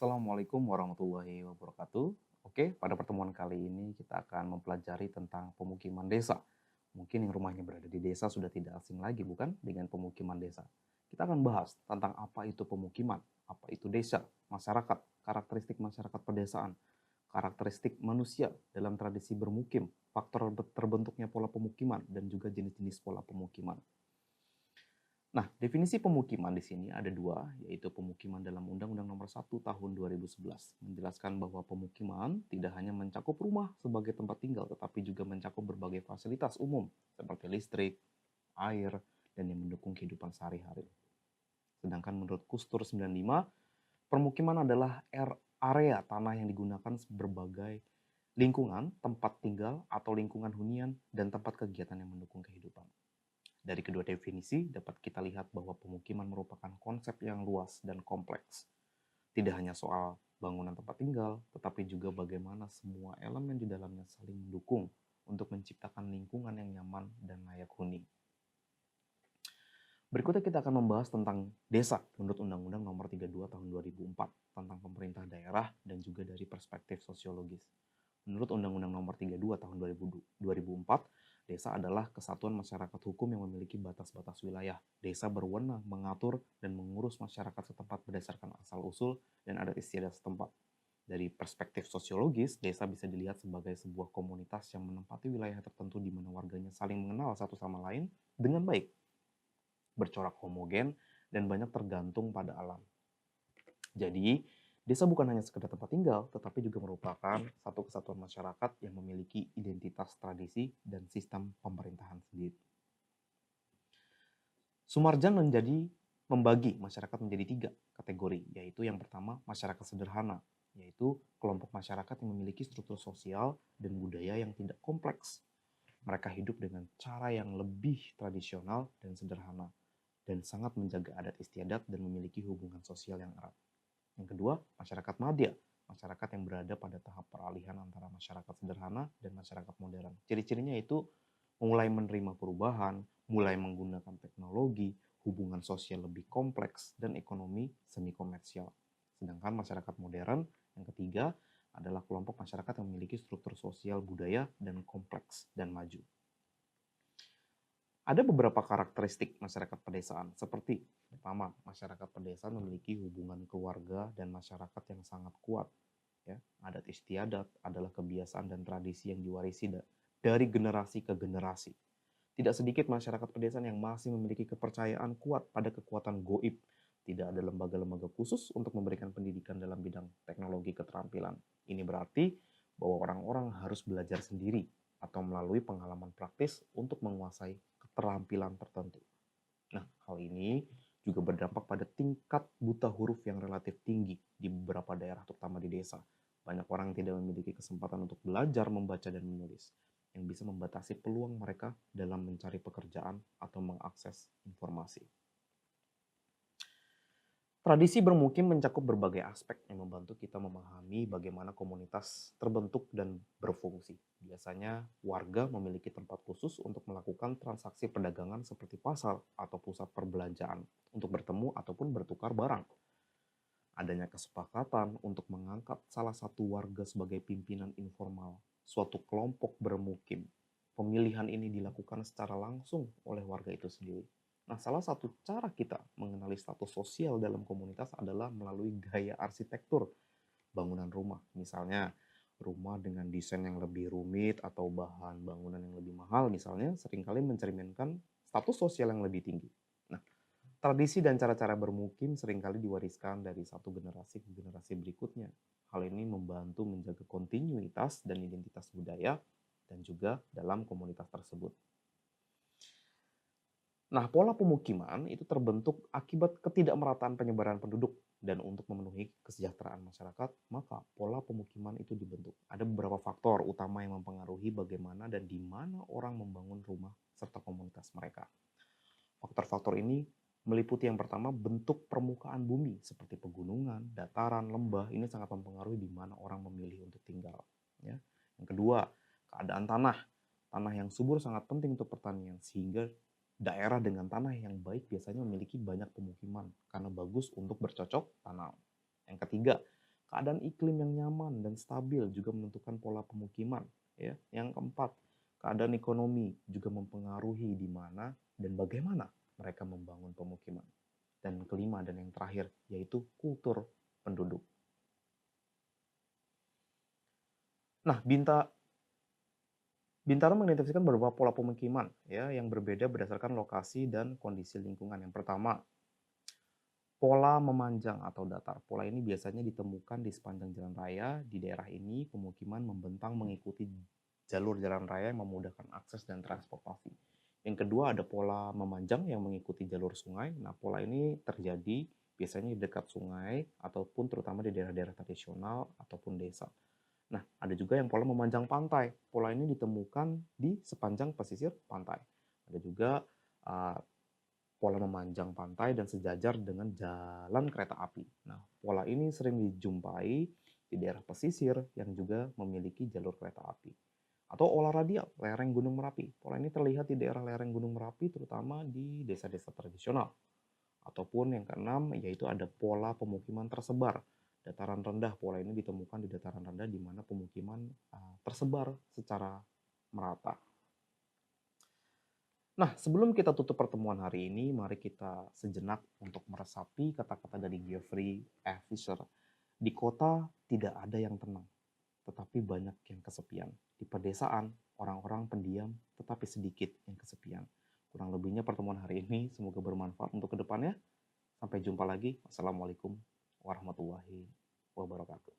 Assalamualaikum warahmatullahi wabarakatuh. Oke, pada pertemuan kali ini kita akan mempelajari tentang pemukiman desa. Mungkin yang rumahnya berada di desa sudah tidak asing lagi, bukan? Dengan pemukiman desa. Kita akan bahas tentang apa itu pemukiman, apa itu desa, masyarakat, karakteristik masyarakat pedesaan, karakteristik manusia dalam tradisi bermukim, faktor terbentuknya pola pemukiman, dan juga jenis-jenis pola pemukiman. Nah, definisi pemukiman di sini ada dua, yaitu pemukiman dalam Undang-Undang Nomor 1 Tahun 2011, menjelaskan bahwa pemukiman tidak hanya mencakup rumah sebagai tempat tinggal, tetapi juga mencakup berbagai fasilitas umum, seperti listrik, air, dan yang mendukung kehidupan sehari-hari. Sedangkan menurut Kustur 95, permukiman adalah area tanah yang digunakan berbagai lingkungan, tempat tinggal, atau lingkungan hunian, dan tempat kegiatan yang mendukung kehidupan. Dari kedua definisi, dapat kita lihat bahwa pemukiman merupakan konsep yang luas dan kompleks. Tidak hanya soal bangunan tempat tinggal, tetapi juga bagaimana semua elemen di dalamnya saling mendukung untuk menciptakan lingkungan yang nyaman dan layak huni. Berikutnya kita akan membahas tentang desa menurut Undang-Undang Nomor 32 Tahun 2004 tentang pemerintah daerah dan juga dari perspektif sosiologis. Menurut Undang-Undang Nomor 32 Tahun 2004, desa adalah kesatuan masyarakat hukum yang memiliki batas-batas wilayah. Desa berwenang mengatur dan mengurus masyarakat setempat berdasarkan asal-usul dan adat istiadat setempat. Dari perspektif sosiologis, desa bisa dilihat sebagai sebuah komunitas yang menempati wilayah tertentu di mana warganya saling mengenal satu sama lain dengan baik, bercorak homogen, dan banyak tergantung pada alam. Jadi, desa bukan hanya sekedar tempat tinggal, tetapi juga merupakan satu kesatuan masyarakat yang memiliki identitas tradisi dan sistem pemerintahan sendiri. Sumarjan membagi masyarakat menjadi 3 kategori, yaitu yang pertama masyarakat sederhana, yaitu kelompok masyarakat yang memiliki struktur sosial dan budaya yang tidak kompleks. Mereka hidup dengan cara yang lebih tradisional dan sederhana, dan sangat menjaga adat istiadat dan memiliki hubungan sosial yang erat. Yang kedua, masyarakat madya, masyarakat yang berada pada tahap peralihan antara masyarakat sederhana dan masyarakat modern. Ciri-cirinya itu mulai menerima perubahan, mulai menggunakan teknologi, hubungan sosial lebih kompleks, dan ekonomi semi komersial. Sedangkan masyarakat modern, yang ketiga, adalah kelompok masyarakat yang memiliki struktur sosial budaya dan kompleks dan maju. Ada beberapa karakteristik masyarakat pedesaan, seperti pertama, masyarakat pedesaan memiliki hubungan keluarga dan masyarakat yang sangat kuat. Ya, adat istiadat adalah kebiasaan dan tradisi yang diwarisi dari generasi ke generasi. Tidak sedikit masyarakat pedesaan yang masih memiliki kepercayaan kuat pada kekuatan goib. Tidak ada lembaga-lembaga khusus untuk memberikan pendidikan dalam bidang teknologi keterampilan. Ini berarti bahwa orang-orang harus belajar sendiri atau melalui pengalaman praktis untuk menguasai keterampilan tertentu. Nah, hal ini juga berdampak pada tingkat buta huruf yang relatif tinggi di beberapa daerah, terutama di desa. Banyak orang tidak memiliki kesempatan untuk belajar membaca dan menulis, yang bisa membatasi peluang mereka dalam mencari pekerjaan atau mengakses informasi. Tradisi bermukim mencakup berbagai aspek yang membantu kita memahami bagaimana komunitas terbentuk dan berfungsi. Biasanya, warga memiliki tempat khusus untuk melakukan transaksi perdagangan seperti pasar atau pusat perbelanjaan untuk bertemu ataupun bertukar barang. Adanya kesepakatan untuk mengangkat salah satu warga sebagai pimpinan informal suatu kelompok bermukim. Pemilihan ini dilakukan secara langsung oleh warga itu sendiri. Nah, salah satu cara kita mengenali status sosial dalam komunitas adalah melalui gaya arsitektur bangunan rumah. Misalnya, rumah dengan desain yang lebih rumit atau bahan bangunan yang lebih mahal misalnya seringkali mencerminkan status sosial yang lebih tinggi. Nah, tradisi dan cara-cara bermukim seringkali diwariskan dari satu generasi ke generasi berikutnya. Hal ini membantu menjaga kontinuitas dan identitas budaya dan juga dalam komunitas tersebut. Nah, pola pemukiman itu terbentuk akibat ketidakmerataan penyebaran penduduk dan untuk memenuhi kesejahteraan masyarakat, maka pola pemukiman itu dibentuk. Ada beberapa faktor utama yang mempengaruhi bagaimana dan di mana orang membangun rumah serta komunitas mereka. Faktor-faktor ini meliputi yang pertama bentuk permukaan bumi seperti pegunungan, dataran, lembah. Ini sangat mempengaruhi di mana orang memilih untuk tinggal. Ya. Yang kedua, keadaan tanah. Tanah yang subur sangat penting untuk pertanian sehingga daerah dengan tanah yang baik biasanya memiliki banyak pemukiman karena bagus untuk bercocok tanam. Yang ketiga, Keadaan iklim yang nyaman dan stabil juga menentukan pola pemukiman. Ya. Yang keempat, keadaan ekonomi juga mempengaruhi di mana dan bagaimana mereka membangun pemukiman. Dan kelima dan yang terakhir, yaitu kultur penduduk. Nah, Bintaro mengidentifikasikan beberapa pola pemukiman ya yang berbeda berdasarkan lokasi dan kondisi lingkungan. Yang pertama, pola memanjang atau datar. Pola ini biasanya ditemukan di sepanjang jalan raya. Di daerah ini, pemukiman membentang mengikuti jalur jalan raya yang memudahkan akses dan transportasi. Yang kedua, ada pola memanjang yang mengikuti jalur sungai. Nah, pola ini terjadi biasanya di dekat sungai ataupun terutama di daerah-daerah tradisional ataupun desa. Nah, ada juga yang pola memanjang pantai. Pola ini ditemukan di sepanjang pesisir pantai. Ada juga pola memanjang pantai dan sejajar dengan jalan kereta api. Nah, pola ini sering dijumpai di daerah pesisir yang juga memiliki jalur kereta api. Atau olah radial, lereng Gunung Merapi. Pola ini terlihat di daerah lereng Gunung Merapi, terutama di desa-desa tradisional. Ataupun yang keenam, yaitu ada pola pemukiman tersebar. Dataran rendah, pola ini ditemukan di dataran rendah di mana pemukiman tersebar secara merata. Nah, sebelum kita tutup pertemuan hari ini, mari kita sejenak untuk meresapi kata-kata dari Geoffrey F. Fisher. Di kota tidak ada yang tenang, tetapi banyak yang kesepian. Di pedesaan, orang-orang pendiam, tetapi sedikit yang kesepian. Kurang lebihnya pertemuan hari ini semoga bermanfaat untuk kedepannya. Sampai jumpa lagi. Wassalamualaikum warahmatullahi wabarakatuh.